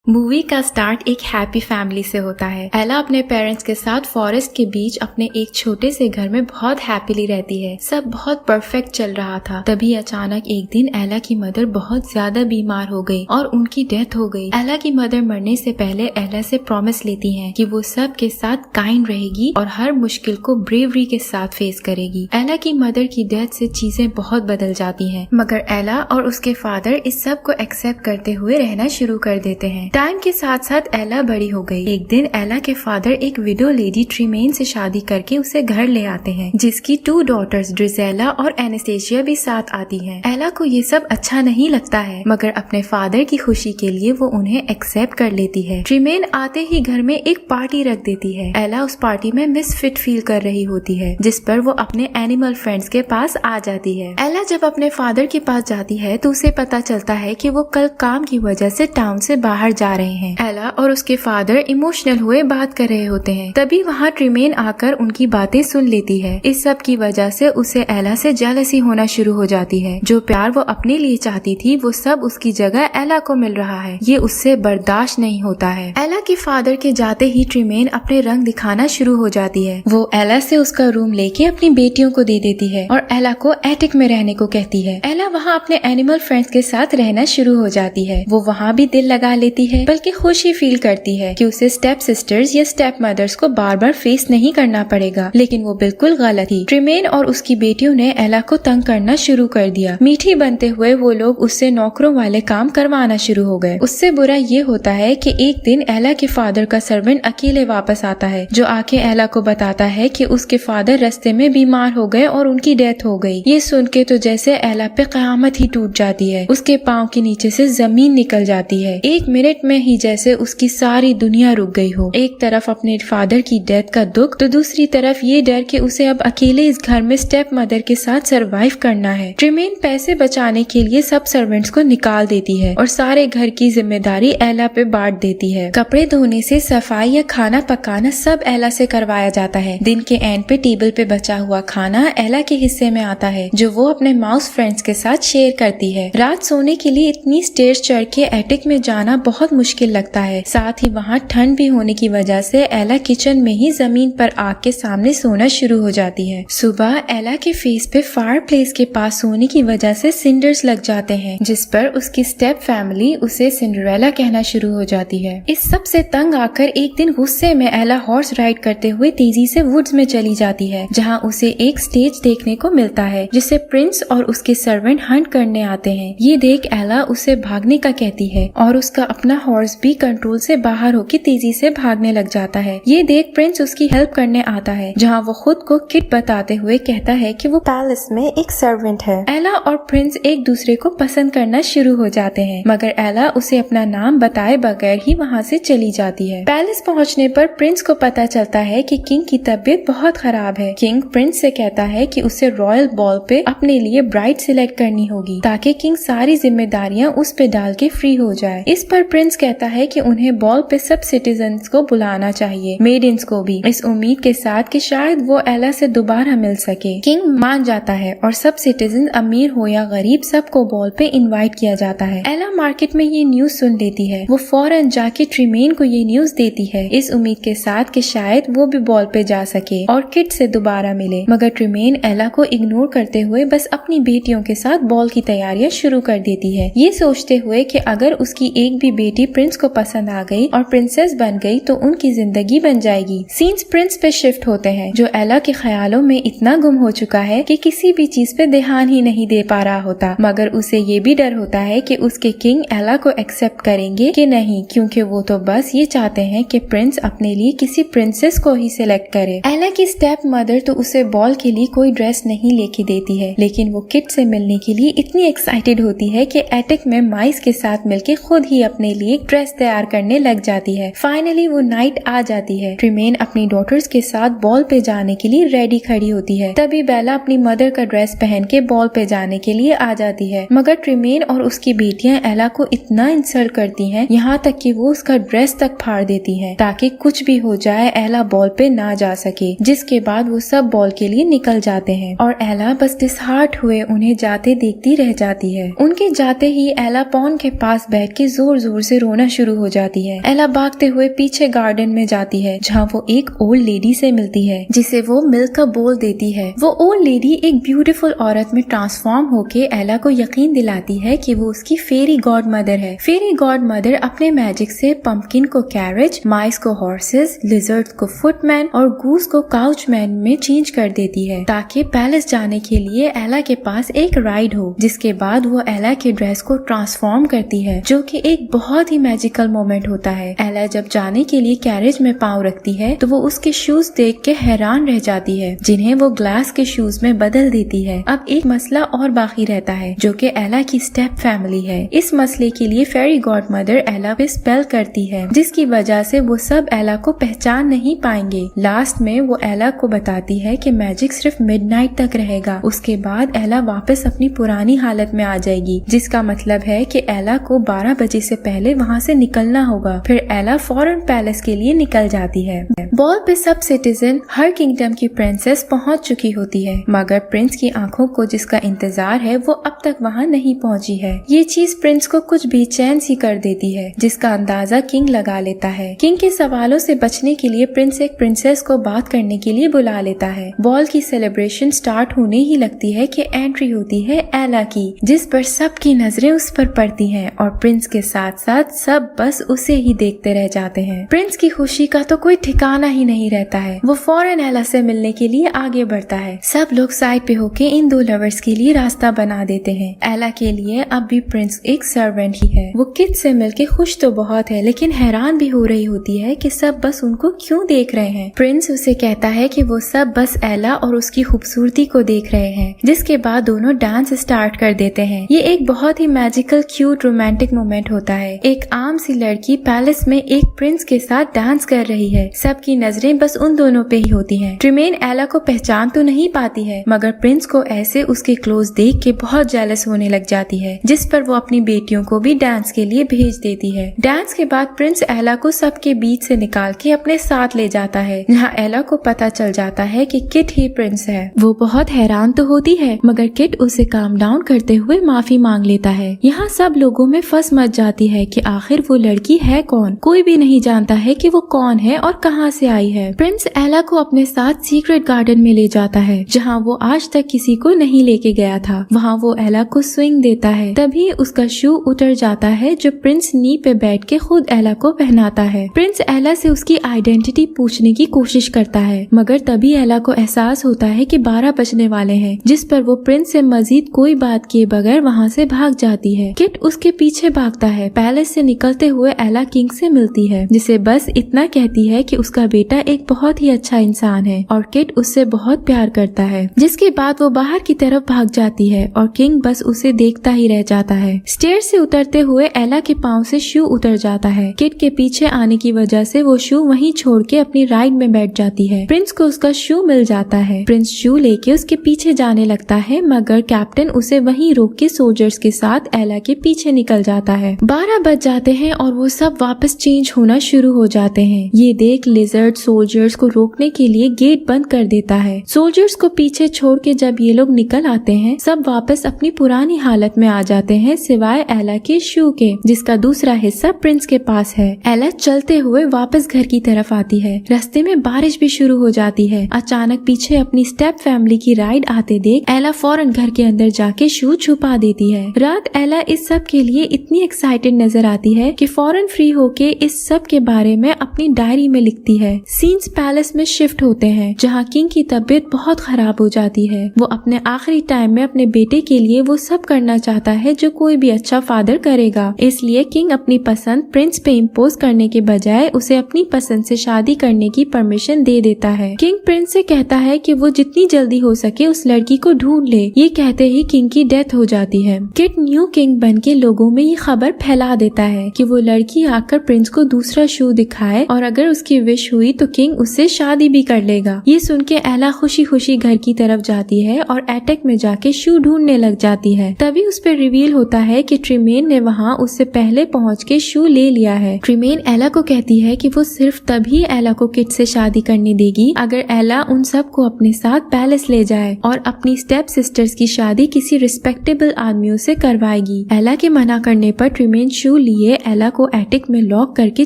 Movie का start एक happy family से होता है। एला अपने पेरेंट्स के साथ फॉरेस्ट के बीच अपने एक छोटे से घर में बहुत हैप्पीली रहती है। सब बहुत परफेक्ट चल रहा था। तभी अचानक एक दिन एला की मदर बहुत ज्यादा बीमार हो गई और उनकी डेथ हो गई। एला की मदर मरने से पहले एला से प्रॉमिस लेती हैं कि वो सब के साथ काइंड रहेगी और हर मुश्किल को ब्रेवरी के साथ फेस करेगी। एला की मदर की डेथ से चीजें बहुत बदल जाती हैं, मगर एला और उसके फादर इस सब को एक्सेप्ट करते हुए रहना शुरू कर देते हैं। टाइम के साथ साथ एला बड़ी हो गई। एक दिन एला के फादर एक विडो लेडी ट्रीमेन से शादी करके उसे घर ले आते हैं, जिसकी 2 डॉटर्स ड्रिजेला और एनेस्टेशिया भी साथ आती हैं। एला को ये सब अच्छा नहीं लगता है, मगर अपने फादर की खुशी के लिए वो उन्हें एक्सेप्ट कर लेती है। ट्रीमेन आते ही घर में एक पार्टी रख देती है। एला उस पार्टी में मिसफिट फील कर रही होती है, जिस पर वो अपने एनिमल फ्रेंड्स के पास आ जाती है। एला जब अपने फादर के पास जाती है तो उसे पता चलता है कि वो कल काम की वजह से टाउन से बाहर जा रहे हैं। एला और उसके फादर इमोशनल हुए बात कर रहे होते हैं। तभी वहाँ ट्रीमेन आकर उनकी बातें सुन लेती है। इस सब की वजह से उसे एला से जेलसी होना शुरू हो जाती है। जो प्यार वो अपने लिए चाहती थी वो सब उसकी जगह एला को मिल रहा है। ये उससे बर्दाश्त नहीं होता है। एला के फादर के जाते ही ट्रीमेन अपने रंग दिखाना शुरू हो जाती है। वो एला से उसका रूम लेके अपनी बेटियों को दे देती है और एला को एटिक में रहने को कहती है। एला वहाँ अपने एनिमल फ्रेंड्स के साथ रहना शुरू हो जाती है। वो वहाँ भी दिल लगा लेती है, बल्कि खुशी फील करती है कि उसे स्टेप सिस्टर्स या स्टेप मदर्स को बार बार फेस नहीं करना पड़ेगा। लेकिन वो बिल्कुल गलत थी। ट्रीमेन और उसकी बेटियों ने एला को तंग करना शुरू कर दिया। मीठी बनते हुए वो लोग उससे नौकरों वाले काम करवाना शुरू हो गए। उससे बुरा ये होता है कि एक दिन एला के फादर का सर्वेंट अकेले वापस आता है, जो आके एला को बताता है कि उसके फादर रास्ते में बीमार हो गए और उनकी डेथ हो गई। ये सुन के तो जैसे एला पे कयामत ही टूट जाती है। उसके पाँव के नीचे से जमीन निकल जाती है। 1 मिनट में ही जैसे उसकी सारी दुनिया रुक गई हो। एक तरफ अपने फादर की डेथ का दुख, तो दूसरी तरफ ये डर कि उसे अब अकेले इस घर में स्टेप मदर के साथ सरवाइव करना है। ट्रीमेन पैसे बचाने के लिए सब सर्वेंट्स को निकाल देती है और सारे घर की जिम्मेदारी एला पे बांट देती है। कपड़े धोने से सफाई या खाना पकाना सब एला से करवाया जाता है। दिन के एंड पे टेबल पे बचा हुआ खाना एला के हिस्से में आता है, जो वो अपने माउस फ्रेंड्स के साथ शेयर करती है। रात सोने के लिए इतनी स्टेयर्स चढ़ के एटिक में जाना बहुत मुश्किल लगता है। साथ ही वहाँ ठंड भी होने की वजह से एला किचन में ही जमीन पर आग के सामने सोना शुरू हो जाती है। सुबह एला के फेस पे फायर प्लेस के पास सोने की वजह से सिंडर्स लग जाते हैं, जिस पर उसकी स्टेप फैमिली उसे सिंड्रेला कहना शुरू हो जाती है। इस सब से तंग आकर एक दिन गुस्से में एला हॉर्स राइड करते हुए तेजी से वुड्स में चली जाती है, जहाँ उसे एक स्टेज देखने को मिलता है जिसे प्रिंस और उसके सर्वेंट हंट करने आते हैं। ये देख एला उसे भागने का कहती है और उसका अपना हॉर्स भी कंट्रोल से बाहर होकर तेजी से भागने लग जाता है। ये देख प्रिंस उसकी हेल्प करने आता है, जहाँ वो खुद को किड बताते हुए कहता है कि वो पैलेस में एक सर्वेंट है। एला और प्रिंस एक दूसरे को पसंद करना शुरू हो जाते हैं, मगर एला उसे अपना नाम बताए बगैर ही वहाँ से चली जाती है। पैलेस पहुँचने पर प्रिंस को पता चलता है कि किंग की तबीयत बहुत खराब है। किंग प्रिंस से कहता है कि उसे रॉयल बॉल पे अपने लिए ब्राइड सिलेक्ट करनी होगी, ताकि किंग सारी जिम्मेदारियाँ उस पे डाल के फ्री हो जाए। इस पर प्रिंस कहता है कि उन्हें बॉल पे सब सिटीजन्स को बुलाना चाहिए, मेडिन्स को भी, इस उम्मीद के साथ कि शायद वो एला से दोबारा मिल सके। किंग मान जाता है और सब सिटीजन, अमीर हो या गरीब, सबको बॉल पे इनवाइट किया जाता है। एला मार्केट में ये न्यूज सुन लेती है। वो फौरन जाके ट्रीमेन को ये न्यूज देती है, इस उम्मीद के साथ कि शायद वो भी बॉल पे जा सके और किड से दोबारा मिले। मगर ट्रीमेन एला को इग्नोर करते हुए बस अपनी बेटियों के साथ बॉल की तैयारियां शुरू कर देती है, ये सोचते हुए कि अगर उसकी एक भी बेटी प्रिंस को पसंद आ गई और प्रिंसेस बन गई तो उनकी जिंदगी बन जाएगी। सीन्स प्रिंस पे शिफ्ट होते हैं, जो एला के ख्यालों में इतना गुम हो चुका है कि किसी भी चीज पे ध्यान ही नहीं दे पा रहा होता। मगर उसे ये भी डर होता है कि उसके किंग एला को एक्सेप्ट करेंगे कि नहीं, क्योंकि वो तो बस ये चाहते हैं कि प्रिंस अपने लिए किसी प्रिंसेस को ही सिलेक्ट करे। एला की स्टेप मदर तो उसे बॉल के लिए कोई ड्रेस नहीं लेके देती है, लेकिन वो किड से मिलने के लिए इतनी एक्साइटेड होती है कि एटिक में माइस के साथ मिलके खुद ही अपने लिए एक ड्रेस तैयार करने लग जाती है। फाइनली वो नाइट आ जाती है। ट्रीमेन अपनी डॉटर्स के साथ बॉल पे जाने के लिए रेडी खड़ी होती है। तभी बेला अपनी मदर का ड्रेस पहन के बॉल पे जाने के लिए आ जाती है, मगर ट्रीमेन और उसकी बेटियां एला को इतना इंसल्ट करती हैं, यहाँ तक कि वो उसका ड्रेस तक फाड़ देती हैं, ताकि कुछ भी हो जाए एला बॉल पे ना जा सके। जिसके बाद वो सब बॉल के लिए निकल जाते हैं और एला बस डिसहार्ट हुए उन्हें जाते देखती रह जाती है। उनके जाते ही एला पॉन के पास बैठ के जोर जोर से से रोना शुरू हो जाती है। एला भागते हुए पीछे गार्डन में जाती है जहाँ वो एक ओल्ड लेडी से मिलती है जिसे वो मिल्क का बोल देती है। वो ओल्ड लेडी एक ब्यूटीफुल औरत में ट्रांसफॉर्म होके एला को यकीन दिलाती है कि वो उसकी फेरी गॉड मदर है। फेरी गॉड मदर अपने मैजिक से पंपकिन को कैरेज, माइस को हॉर्सेस, लिजर्ड को फुटमैन और गूस को काउचमैन में चेंज कर देती है ताकि पैलेस जाने के लिए एला के पास एक राइड हो। जिसके बाद वो एला के ड्रेस को ट्रांसफॉर्म करती है जो कि एक बहुत ही मैजिकल मोमेंट होता है। एला जब जाने के लिए कैरेज में पाँव रखती है तो वो उसके शूज देख के हैरान रह जाती है जिन्हें वो ग्लास के शूज में बदल देती है। अब एक मसला और बाकी रहता है जो कि एला की स्टेप फैमिली है। इस मसले के लिए फेरी गॉड मदर एला पे स्पेल करती है जिसकी वजह से वो सब एला को पहचान नहीं पाएंगे। लास्ट में वो एला को बताती है कि मैजिक सिर्फ मिडनाइट तक रहेगा, उसके बाद एला वापस अपनी पुरानी हालत में आ जाएगी, जिसका मतलब है कि एला को 12 बजे से पहले वहाँ से निकलना होगा। फिर एला फौरन पैलेस के लिए निकल जाती है। बॉल पे सब सिटीजन हर किंगडम की प्रिंसेस पहुँच चुकी होती है मगर प्रिंस की आंखों को जिसका इंतजार है वो अब तक वहाँ नहीं पहुँची है। ये चीज प्रिंस को कुछ बेचैन सी कर देती है जिसका अंदाजा किंग लगा लेता है। किंग के सवालों से बचने के लिए प्रिंस एक प्रिंसेस को बात करने के लिए बुला लेता है। बॉल की सेलिब्रेशन स्टार्ट होने ही लगती है कि एंट्री होती है एला की, जिस पर सबकी नजरें उस पर पड़ती हैं और प्रिंस के साथ साथ सब बस उसे ही देखते रह जाते हैं। प्रिंस की खुशी का तो कोई ठिकाना ही नहीं रहता है। वो फौरन एला से मिलने के लिए आगे बढ़ता है। सब लोग साइड पे होके इन दो लवर्स के लिए रास्ता बना देते हैं। एला के लिए अब भी प्रिंस एक सर्वेंट ही है। वो किड से मिलके खुश तो बहुत है लेकिन हैरान भी हो रही होती है कि सब बस उनको क्यों देख रहे हैं। प्रिंस उसे कहता है कि वो सब बस एला और उसकी खूबसूरती को देख रहे हैं। जिसके बाद दोनों डांस स्टार्ट कर देते हैं। ये एक बहुत ही मैजिकल क्यूट रोमांटिक मोमेंट होता है। एक आम सी लड़की पैलेस में एक प्रिंस के साथ डांस कर रही है। सबकी नजरें बस उन दोनों पे ही होती हैं। ट्रिमेन एला को पहचान तो नहीं पाती है मगर प्रिंस को ऐसे उसके क्लोज देख के बहुत जेलस होने लग जाती है, जिस पर वो अपनी बेटियों को भी डांस के लिए भेज देती है। डांस के बाद प्रिंस एला को सबके बीच से निकाल के अपने साथ ले जाता है जहाँ एला को पता चल जाता है कि किट ही प्रिंस है। वो बहुत हैरान तो होती है मगर किट उसे काम डाउन करते हुए माफी मांग लेता है। यहाँ सब लोगों में फंस मच जाती है कि आखिर वो लड़की है कौन। कोई भी नहीं जानता है कि वो कौन है और कहाँ से आई है। प्रिंस एला को अपने साथ सीक्रेट गार्डन में ले जाता है जहाँ वो आज तक किसी को नहीं लेके गया था। वहाँ वो एला को स्विंग देता है। तभी उसका शू उतर जाता है जो प्रिंस नी पे बैठ के खुद एला को पहनाता है। प्रिंस एला से उसकी आइडेंटिटी पूछने की कोशिश करता है मगर तभी एला को एहसास होता है कि 12 बजने वाले हैं, जिस पर वो प्रिंस से मजीद कोई बात किए बगैर वहाँ से भाग जाती है। किट उसके पीछे भागता है। पैलेस से निकलते हुए एला किंग से मिलती है जिसे बस इतना कहती है कि उसका बेटा एक बहुत ही अच्छा इंसान है और किट उससे बहुत प्यार करता है। जिसके बाद वो बाहर की तरफ भाग जाती है और किंग बस उसे देखता ही रह जाता है। स्टेयर से उतरते हुए एला के पाँव से शू उतर जाता है। किट के पीछे आने की वजह से वो शू वहीं छोड़ के अपनी राइड में बैठ जाती है। प्रिंस को उसका शू मिल जाता है। प्रिंस शू लेके उसके पीछे जाने लगता है मगर कैप्टन उसे वहीं रोक के सोल्जर्स के साथ एला के पीछे निकल जाता है। 12 बज जाते हैं और वो सब वापस चेंज होना शुरू हो जाते हैं। ये देख लिजर्ड सोल्जर्स को रोकने के लिए गेट बंद कर देता है। सोल्जर्स को पीछे छोड़ के जब ये लोग निकल आते हैं सब वापस अपनी पुरानी हालत में आ जाते हैं सिवाय एला के शू के, जिसका दूसरा हिस्सा प्रिंस के पास है। एला चलते हुए वापस घर की तरफ आती है। रास्ते में बारिश भी शुरू हो जाती है। अचानक पीछे अपनी स्टेप फैमिली की राइड आते देख एला फौरन घर के अंदर जाके शू छुपा देती है। रात एला इस सब के लिए इतनी एक्साइटेड नजर आती है कि फौरन फ्री होके इस सब के बारे में अपनी डायरी में लिखती है। सीन्स पैलेस में शिफ्ट होते हैं जहाँ किंग की तबीयत बहुत खराब हो जाती है। वो अपने आखिरी टाइम में अपने बेटे के लिए वो सब करना चाहता है जो कोई भी अच्छा फादर करेगा। इसलिए किंग अपनी पसंद प्रिंस पे इम्पोज करने के बजाय उसे अपनी पसंद से शादी करने की परमिशन दे देता है। किंग प्रिंस से कहता है कि वो जितनी जल्दी हो सके उस लड़की को ढूंढ ले। ये कहते ही किंग की डेथ हो जाती है। किट न्यू किंग बन के लोगों में ये खबर फैला देता है कि वो लड़की आकर प्रिंस को दूसरा शू दिखाए और अगर उसकी विश हुई तो किंग उससे शादी भी कर लेगा। ये सुन के एला खुशी खुशी घर की तरफ जाती है और एटेक में जाके शू ढूंढने लग जाती है। तभी उस पर रिवील होता है कि ट्रिमेन ने वहाँ उससे पहले पहुँच के शू ले लिया है। ट्रिमेन एला को कहती है कि वो सिर्फ तभी एला को किट से शादी करने देगी अगर एला उन सब को अपने साथ पैलेस ले जाए और अपनी स्टेप सिस्टर्स की शादी किसी रिस्पेक्टेबल आदमियों से करवाएगी। एला के मना करने पर ट्रिमेन शू लिए एला को एटिक में लॉक करके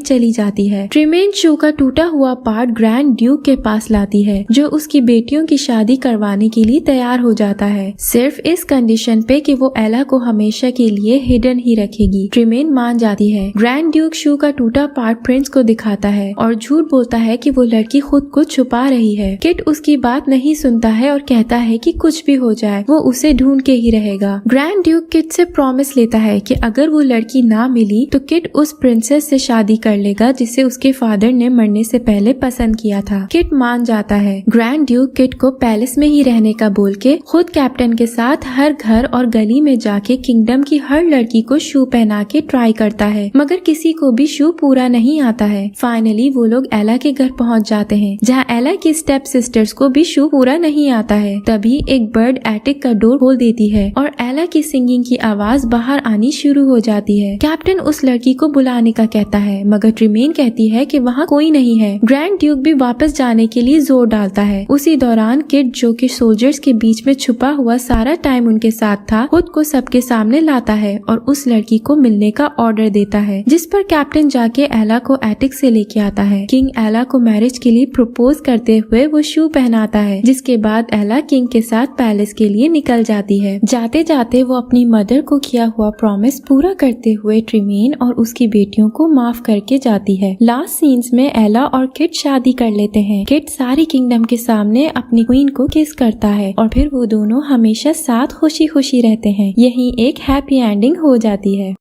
चली जाती है। ट्रिमेन शू का टूटा हुआ पार्ट ग्रैंड ड्यूक के पास लाती है, जो उसकी बेटियों की शादी करवाने के लिए तैयार हो जाता है, सिर्फ इस कंडीशन पे कि वो एला को हमेशा के लिए हिडन ही रखेगी। ट्रिमेन मान जाती है। ग्रैंड ड्यूक शू का टूटा पार्ट प्रिंस को दिखाता है और झूठ बोलता है कि वो लड़की खुद को छुपा रही है। किट उसकी बात नहीं सुनता है और कहता है कि कुछ भी हो जाए वो उसे ढूंढ के ही रहेगा। ग्रैंड ड्यूक किट से प्रॉमिस लेता है कि अगर वो लड़की ना मिली तो किट उस प्रिंसेस से शादी कर लेगा जिसे उसके फादर ने मरने से पहले पसंद किया था। किट मान जाता है। ग्रैंड ड्यूक किट को पैलेस में ही रहने का बोल के खुद कैप्टन के साथ हर घर और गली में जाके किंगडम की हर लड़की को शू पहना के ट्राई करता है, मगर किसी को भी शू पूरा नहीं आता है। फाइनली वो लोग एला के घर पहुंच जाते हैं, जहां एला की स्टेप सिस्टर्स को भी शू पूरा नहीं आता है। तभी एक बर्ड एटिक का डोर खोल देती है और एला की सिंगिंग की आवाज बाहर आनी शुरू हो जाती है। कैप्टन उस लड़की को बुलाने का कहता है, मगर ट्रिमेन कहती है कि वहाँ कोई नहीं है। ग्रैंड ड्यूक भी वापस जाने के लिए जोर डालता है। उसी दौरान किट, जो कि सोल्जर्स के बीच में छुपा हुआ सारा टाइम उनके साथ था, खुद को सबके सामने लाता है और उस लड़की को मिलने का ऑर्डर देता है, जिस पर कैप्टन जाके एला को एटिक से लेके आता है। किंग एला को मैरिज के लिए प्रपोज करते हुए वो शू पहनाता है, जिसके बाद एला किंग के साथ पैलेस के लिए निकल जाती है। जाते जाते वो अपनी मदर को किया हुआ प्रॉमिस पूरा करते हुए ट्रिमेन और उसकी बेटियों को माफ करके जाती है। लास्ट सीन्स में एला और किट शादी कर लेते हैं। किट सारी किंगडम के सामने अपनी क्वीन को किस करता है और फिर वो दोनों हमेशा साथ खुशी खुशी रहते हैं। यही एक हैप्पी एंडिंग हो जाती है।